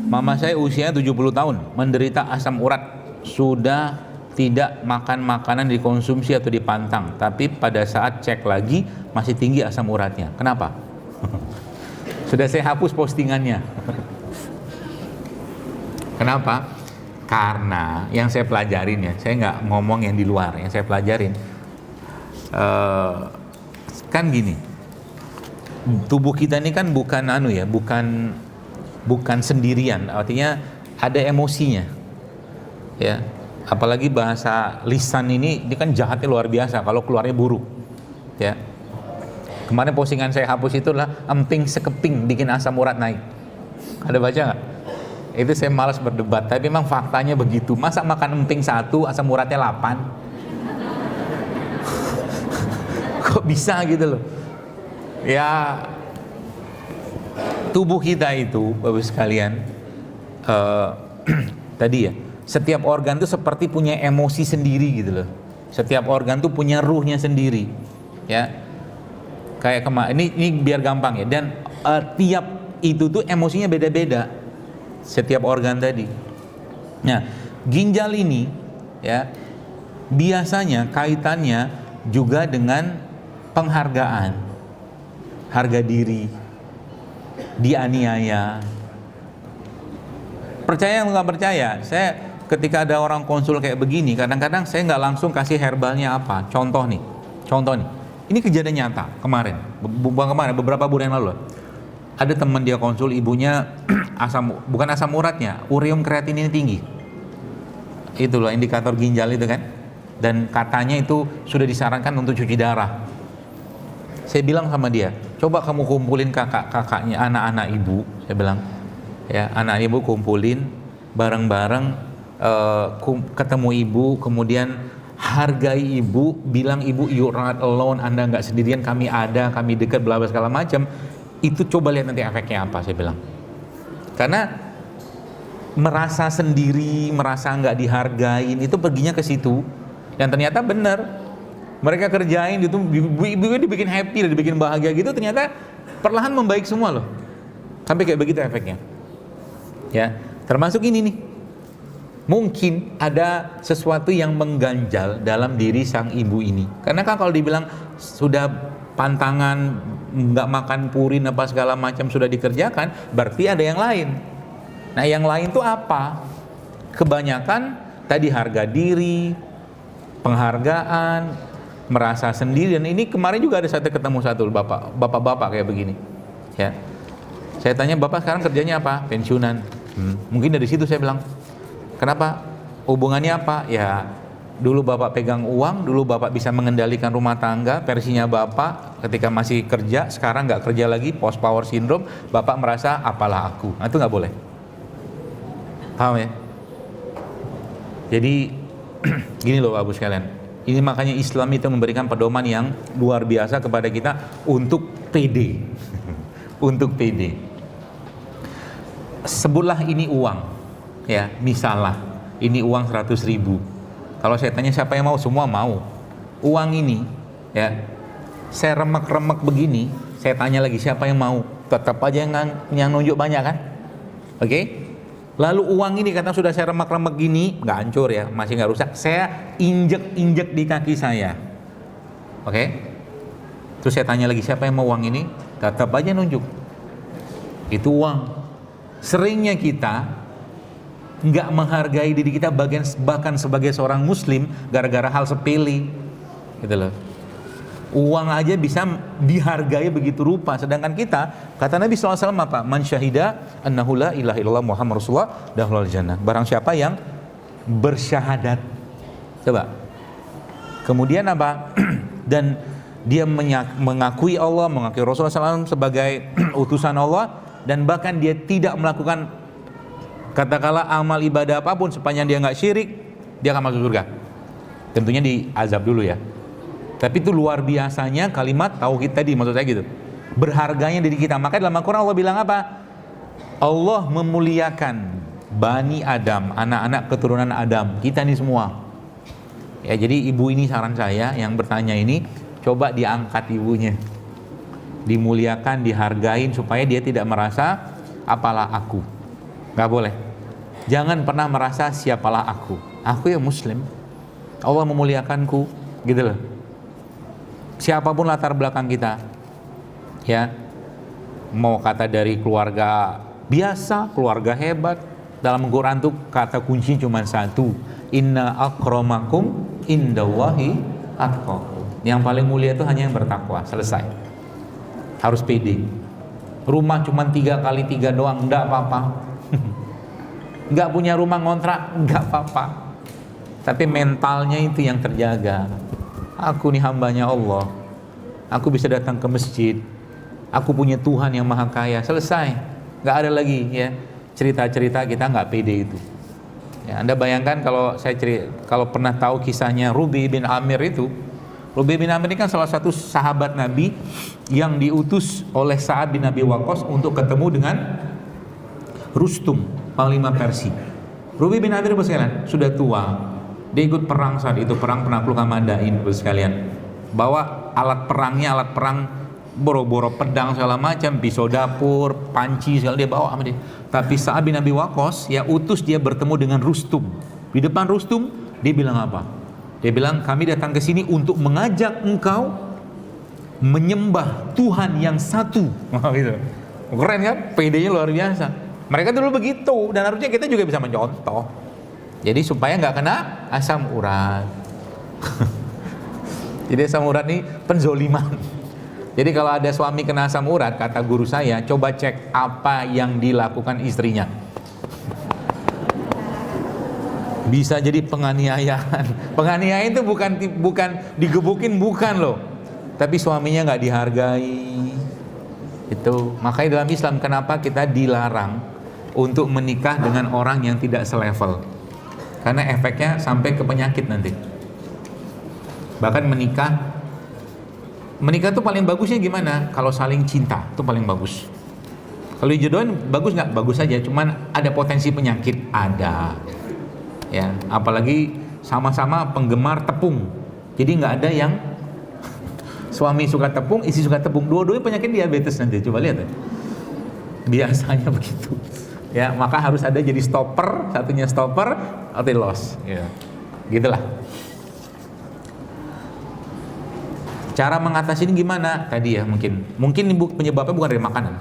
Mama saya usianya 70 tahun, menderita asam urat, sudah tidak makan makanan dikonsumsi atau dipantang, tapi pada saat cek lagi masih tinggi asam uratnya. Kenapa? Sudah saya hapus postingannya. Kenapa? Karena yang saya pelajarin ya, saya nggak ngomong yang di luar, yang saya pelajarin kan gini, tubuh kita ini kan bukan bukan sendirian, artinya ada emosinya, ya. Apalagi bahasa lisan ini kan jahatnya luar biasa kalau keluarnya buruk, ya. Kemarin postingan saya hapus itu adalah emping sekeping bikin asam urat naik. Ada baca nggak? Itu saya malas berdebat, tapi memang faktanya begitu. Masa makan emping satu asam uratnya 8? Kok bisa gitu loh? Ya, tubuh kita itu, Bapak sekalian, tadi ya, setiap organ tuh seperti punya emosi sendiri gitu loh. Setiap organ tuh punya ruhnya sendiri, ya. Kayak ini biar gampang ya. Dan tiap itu tuh emosinya beda-beda. Setiap organ tadi. Nah, ginjal ini, ya, biasanya kaitannya juga dengan penghargaan, harga diri, dianiaya. Percaya atau nggak percaya, saya ketika ada orang konsul kayak begini, kadang-kadang saya nggak langsung kasih herbalnya apa. Contoh nih, ini kejadian nyata kemarin, beberapa bulan lalu. Ada teman dia konsul, ibunya bukan asam uratnya, ureum kreatinine tinggi. Itu loh indikator ginjal itu kan. Dan katanya itu sudah disarankan untuk cuci darah. Saya bilang sama dia, coba kamu kumpulin kakak-kakaknya, anak-anak ibu. Saya bilang, ya, anak ibu kumpulin bareng-bareng, ketemu ibu, kemudian hargai ibu, bilang ibu you're not alone, Anda nggak sendirian, kami ada, kami dekat, bla bla segala macam. Itu coba lihat nanti efeknya apa, saya bilang. Karena merasa sendiri, merasa nggak dihargain, itu perginya ke situ. Dan ternyata benar, mereka kerjain itu, ibu dibikin happy, dibikin bahagia gitu, ternyata perlahan membaik semua loh. Sampai kayak begitu efeknya. Ya, termasuk ini nih. Mungkin ada sesuatu yang mengganjal dalam diri sang ibu ini. Karena kan kalau dibilang sudah pantangan, nggak makan purin apa segala macam sudah dikerjakan, berarti ada yang lain. Nah, yang lain tuh apa? Kebanyakan tadi harga diri, penghargaan, merasa sendiri. Dan ini kemarin juga ada ketemu satu bapak-bapak kayak begini. Ya, saya tanya, bapak sekarang kerjanya apa? Pensiunan. Mungkin dari situ saya bilang, kenapa? Hubungannya apa? Ya, dulu bapak pegang uang, dulu bapak bisa mengendalikan rumah tangga, versinya bapak ketika masih kerja, sekarang nggak kerja lagi, post power syndrome, bapak merasa apalah aku. Nah, itu nggak boleh. Paham ya? Jadi gini loh Bapak sekalian, ini makanya Islam itu memberikan pedoman yang luar biasa kepada kita untuk pede. Untuk pede. Sebutlah ini uang, ya, misalnya ini uang 100.000. Kalau saya tanya siapa yang mau, semua mau. Uang ini, ya, saya remek-remek begini, saya tanya lagi siapa yang mau, tetap aja yang nunjuk banyak kan? Oke? Lalu uang ini kata sudah saya remek-remek gini, nggak hancur ya, masih nggak rusak, saya injek-injek di kaki saya. Oke? Terus saya tanya lagi siapa yang mau uang ini, tetap aja nunjuk. Itu uang. Seringnya kita nggak menghargai diri kita bahkan sebagai seorang muslim gara-gara hal sepele, gitu loh. Uang aja bisa dihargai begitu rupa, sedangkan kita, kata Nabi SAW apa? Man syahida annahu la ilaha illallah Muhammad Rasulullah dakhalal jannah. Barang siapa yang bersyahadat, coba, kemudian apa? Dan dia mengakui Allah, mengakui Rasulullah SAW sebagai utusan Allah, dan bahkan dia tidak melakukan katakanlah amal ibadah apapun sepanjang dia nggak syirik, dia akan masuk surga. Tentunya diazab dulu ya. Tapi itu luar biasanya kalimat tauhid tadi, maksud saya gitu. Berharganya diri kita. Maka dalam Al-Quran Allah bilang apa? Allah memuliakan Bani Adam, anak-anak keturunan Adam, kita ini semua. Ya, jadi ibu ini saran saya yang bertanya ini, coba diangkat ibunya. Dimuliakan, dihargain supaya dia tidak merasa apalah aku. Nggak boleh. Jangan pernah merasa siapalah aku. Aku ya Muslim. Allah memuliakanku, gitu loh. Siapapun latar belakang kita, ya, mau kata dari keluarga biasa, keluarga hebat. Dalam Al-Quran tuh kata kunci cuma satu. Inna akramakum indallahi atqakum. Yang paling mulia itu hanya yang bertakwa. Selesai. Harus pede. Rumah cuma 3 kali 3 doang, enggak apa-apa. Enggak punya rumah ngontrak, enggak apa-apa. Tapi mentalnya itu yang terjaga. Aku nih hambanya Allah. Aku bisa datang ke masjid. Aku punya Tuhan yang maha kaya. Selesai. Enggak ada lagi ya cerita-cerita kita nggak pede itu. Ya, Anda bayangkan kalau pernah tahu kisahnya Rubi bin Amir itu. Rubi bin Amir ini kan salah satu sahabat Nabi yang diutus oleh Sa'ad bin Abi Waqqas untuk ketemu dengan Rustum, panglima Persia. Rubi bin Amir sekalian sudah tua. Dia ikut perang saat itu, perang penaklukan Madain sekalian. Bawa alat perang boro-boro pedang segala macam, pisau dapur, panci segala dia bawa sama dia. Tapi Sa'ad bin Abi Waqqas ya utus dia bertemu dengan Rustum. Di depan Rustum dia bilang apa? Dia bilang, kami datang ke sini untuk mengajak engkau menyembah Tuhan yang satu. Gitu. Keren kan? PD-nya luar biasa. Mereka dulu begitu, dan harusnya kita juga bisa mencontoh. Jadi supaya nggak kena asam urat. Jadi asam urat ini penzoliman. Jadi kalau ada suami kena asam urat, kata guru saya, coba cek apa yang dilakukan istrinya. Bisa jadi penganiayaan. Penganiayaan itu bukan digebukin, bukan loh. Tapi suaminya nggak dihargai. Itu makanya dalam Islam kenapa kita dilarang untuk menikah dengan orang yang tidak selevel. Karena efeknya sampai ke penyakit nanti. Bahkan menikah tuh paling bagusnya gimana? Kalau saling cinta itu paling bagus. Kalau dijodohin bagus nggak? Bagus aja. Cuman ada potensi penyakit, ada. Ya, apalagi sama-sama penggemar tepung. Jadi nggak ada yang suami suka tepung, istri suka tepung. Dua-duanya penyakit diabetes nanti. Coba lihat ya. Biasanya begitu. Ya, maka harus ada jadi stopper, satunya stopper, atau loss. Ya. Gitulah. Cara mengatasi ini gimana? Tadi ya mungkin penyebabnya bukan dari makanan.